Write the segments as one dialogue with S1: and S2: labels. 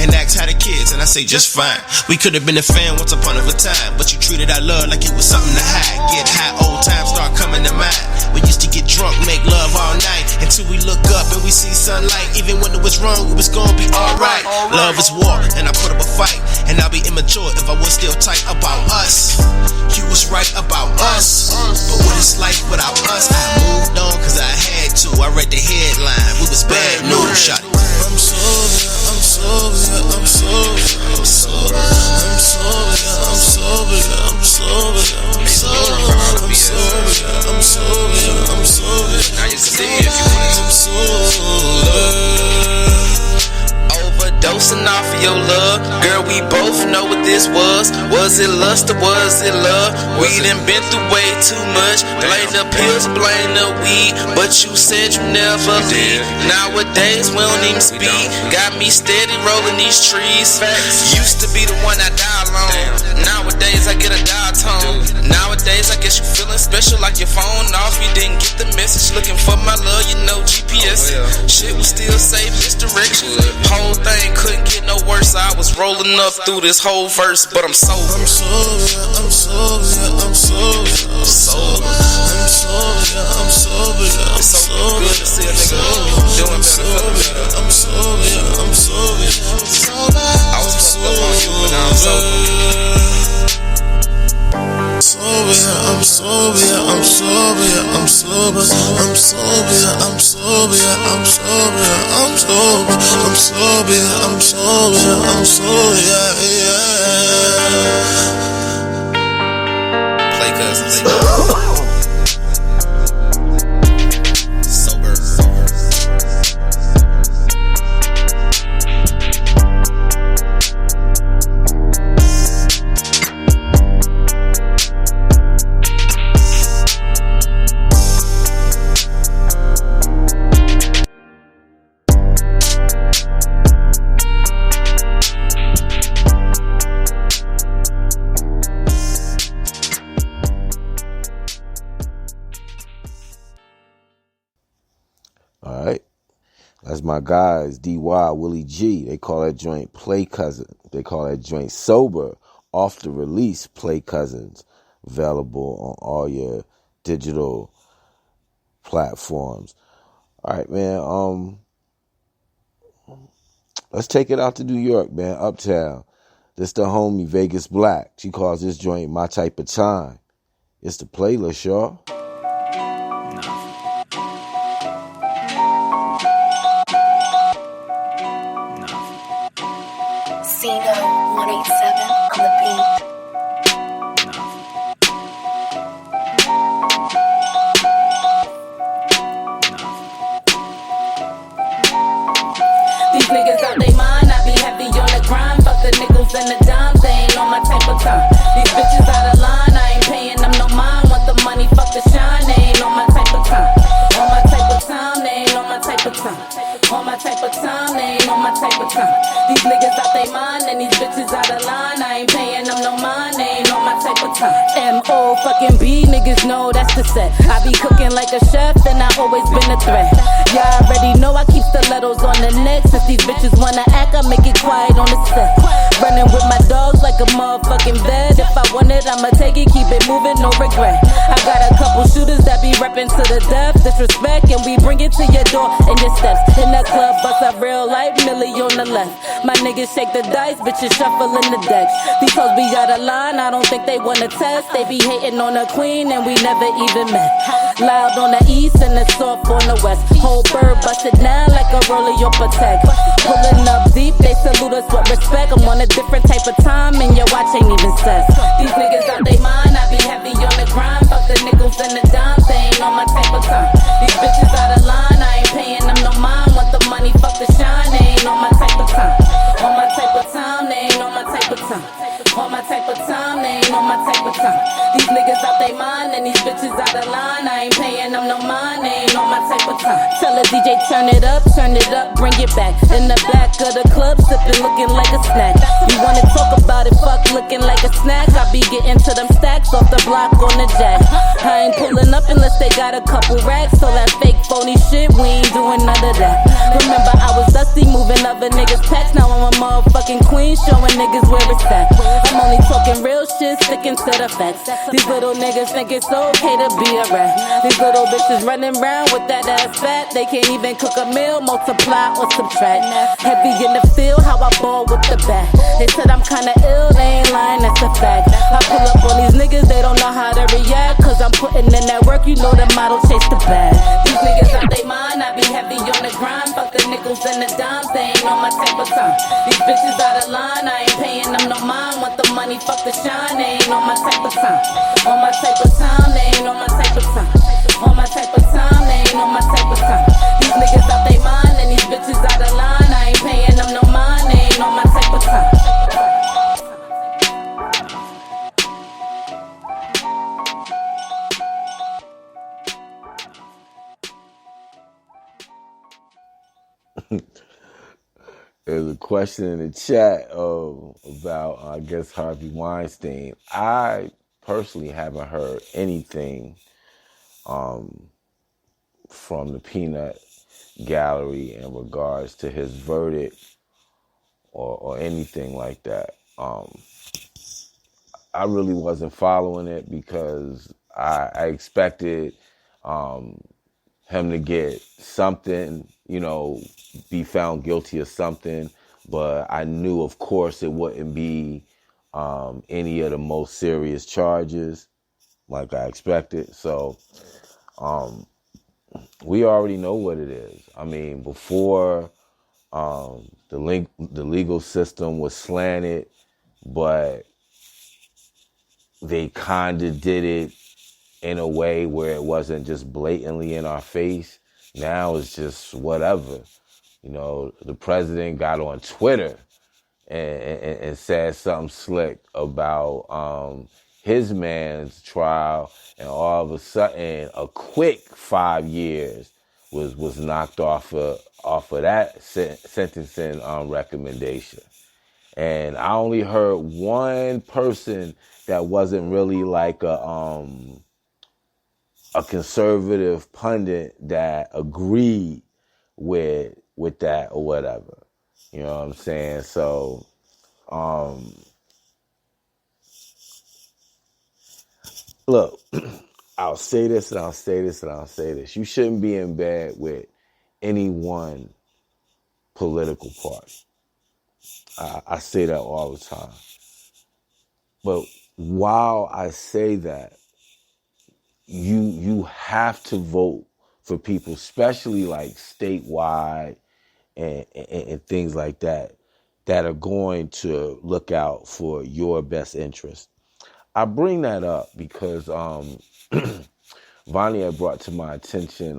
S1: and act how the kids, and I say just fine. We could have been a fan once upon a time, but you treated our love like it was something to hide. Get high, old times start coming to mind. We used to get drunk, make love all night, until we look up and we see sunlight. Even when it was wrong, it was gonna be alright. Love is war, and I put up a fight, and I'll be immature if I was still tight about us. You was right about us, but what it's like without us? I moved on cause I had to. I read the headline, we was bad news. Shot it. I'm sober, I'm sober, I'm sober, I'm sober, I'm sober, I'm sober, I'm sober, I'm sober, I'm sober, I'm sober, I'm sober.
S2: Now you can see me if you want.
S1: I'm sober.
S2: Overdosing off of your love, girl, we both know what this was. Was it lust or was it love? We done been through way too much. Blame the pills, blame the weed, but you said you never leave. Nowadays we don't even speak. Got me steady rolling these trees. Used to be the one I die alone. Nowadays I get a dial tone. Nowadays I guess you feeling special like your phone off. You didn't get the message looking for my love, you know GPS. Shit was still say misdirection. Whole thing couldn't get no worse. I was rolling up through this whole verse, but I'm sober.
S1: I'm sober, I'm sober, I'm sober, I'm sober, I'm sober, I'm sober, I'm sober.
S2: Good to see a nigga doing better, feeling better.
S1: I'm sober, I'm sober, I'm sober.
S2: I was fucked up on you, but now I'm sober.
S1: I'm sober, I'm sober, I'm sober, I'm sober, I'm sober, I'm sober, I'm sober, I'm sober, I'm sober, I'm sober, yeah.
S2: Play cousins.
S3: All right. That's my guys, DY, Willie G. They call that joint Play Cousin. They call that joint Sober. Off the release, Play Cousins. Available on all your digital platforms. All right, man. Let's take it out to New York, man. Uptown. This the homie Vegas Black. She calls this joint My Type of Time. It's the playlist, y'all.
S4: Cino 187 on the beat.
S5: These niggas out they mind, I be heavy on the grind. Fuck the nickels and the dimes, they ain't on my type of time. These bitches out of line, I ain't paying them no mind. Want the money, fuck the shine, they ain't on my type of time. On my type of time, they ain't on my type of time. On my type of time, they ain't on my type of time. These niggas out they mind and these bitches out of line. I ain't paying them no mind, they ain't on my type of time. M.O. fucking B, niggas know that's the set. I be cooking like a chef and I always been a threat. Y'all already know I keep stilettos on the neck. Since these bitches wanna act, I make it quiet on the set. Running with my dogs like a motherfucking vet. If I want it, I'ma take it, keep it moving, no regret. I got a couple shooters that be reppin' to the death. Disrespect and we bring it to your door and your steps. In the club, bust a real life, Millie on the left. My niggas shake the dice, bitches shuffling the decks. These hoes be out of line, I don't think they wanna test. They be hating on the queen and we never even met. Loud on the east and the soft on the west. Whole bird busted down like a roller your protect. Pulling up deep, they salute us with respect. I'm on a different type of time and your watch ain't even set. These niggas out they mind, I be heavy on the grind. Fuck the nickels and the dimes, they ain't on my type of time. These bitches out of line, I ain't paying them no mind. Want the money, fuck the shine, they ain't on my type of time. On my type of time, they ain't on my type of time. On my type of time, they ain't on my type of time. These niggas out they mind and these bitches out of line. I ain't paying them no mind, they ain't on my type of time. Tell a DJ turn it up, bring it back. In the back of the club, sipping, looking like a snack. You wanna talk about it, fuck looking like a snack. I be getting to them stacks off the block on the jack. I ain't pulling up unless they got a couple racks. So that fake phony shit, we ain't doing none of that. Remember I was dusty, moving other niggas' packs. Now I'm a motherfucker ain't showing niggas where it's at. I'm only talking real shit, sticking to the facts. These little niggas think it's okay to be a rat. These little bitches running around with that ass fat. They can't even cook a meal, multiply or subtract. Heavy in the field, how I ball with the bat. They said I'm kinda ill, they ain't lying, that's a fact. I pull up on these niggas, they don't know how to react. Cause I'm putting in that work, you know the model chase the bag. These niggas out they mind, I be heavy on the grind. Fuck the nickels and the dimes, they ain't on my type of time. These bitches out of line, I ain't paying them no mind. Want the money, fuck the shine, they ain't on my type of time. On my type of time, they ain't on my type of time. On my type of time, they ain't on my type of time. These niggas out they mind, and these bitches out of line. I ain't paying them no mind, they ain't on my type of time.
S3: There's a question in the chat about, I guess, Harvey Weinstein. I personally haven't heard anything from the Peanut Gallery in regards to his verdict or anything like that. I really wasn't following it because I expected him to get something, be found guilty of something, but I knew, of course, it wouldn't be any of the most serious charges like I expected. So we already know what it is. I mean, before the legal system was slanted, but they kind of did it in a way where it wasn't just blatantly in our face. Now it's just whatever. The president got on Twitter and said something slick about his man's trial, and all of a sudden a quick 5 years was knocked off of that sentencing recommendation. And I only heard one person that wasn't really like a conservative pundit that agreed with that or whatever. You know what I'm saying? So look, I'll say this and I'll say this and I'll say this. You shouldn't be in bed with any one political party. I say that all the time. But while I say that, you have to vote for people, especially like statewide and things like that are going to look out for your best interest. I bring that up because Vonnie had brought to my attention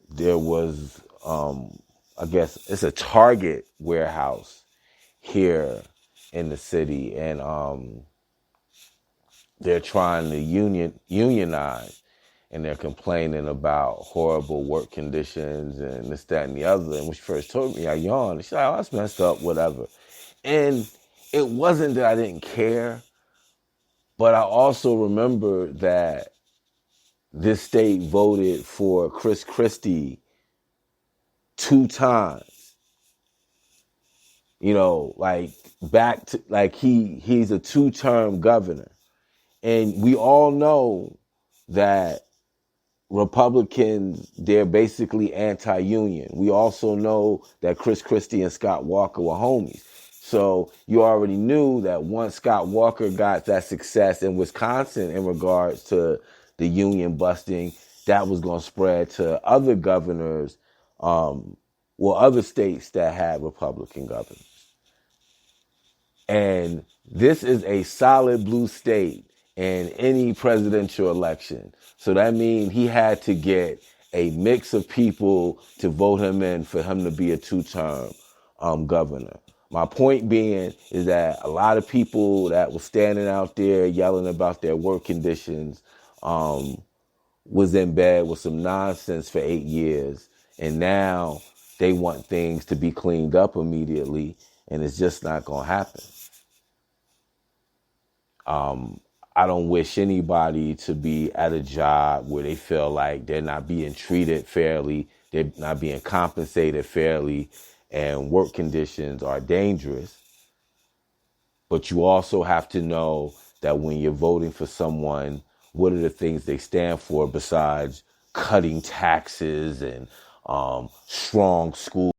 S3: there was, I guess it's a Target warehouse here in the city, and they're trying to unionize, and they're complaining about horrible work conditions and this, that, and the other. And when she first told me, I yawned. She's like, oh, that's messed up, whatever. And it wasn't that I didn't care, but I also remember that this state voted for Chris Christie 2 times. Back to, he's a 2-term governor. And we all know that Republicans, they're basically anti-union. We also know that Chris Christie and Scott Walker were homies. So you already knew that once Scott Walker got that success in Wisconsin in regards to the union busting, that was going to spread to other governors, other states that had Republican governors. And this is a solid blue state in any presidential election. So that means he had to get a mix of people to vote him in for him to be a 2-term governor. My point being is that a lot of people that were standing out there yelling about their work conditions was in bed with some nonsense for 8 years. And now they want things to be cleaned up immediately, and it's just not going to happen. I don't wish anybody to be at a job where they feel like they're not being treated fairly, they're not being compensated fairly, and work conditions are dangerous. But you also have to know that when you're voting for someone, what are the things they stand for besides cutting taxes and strong school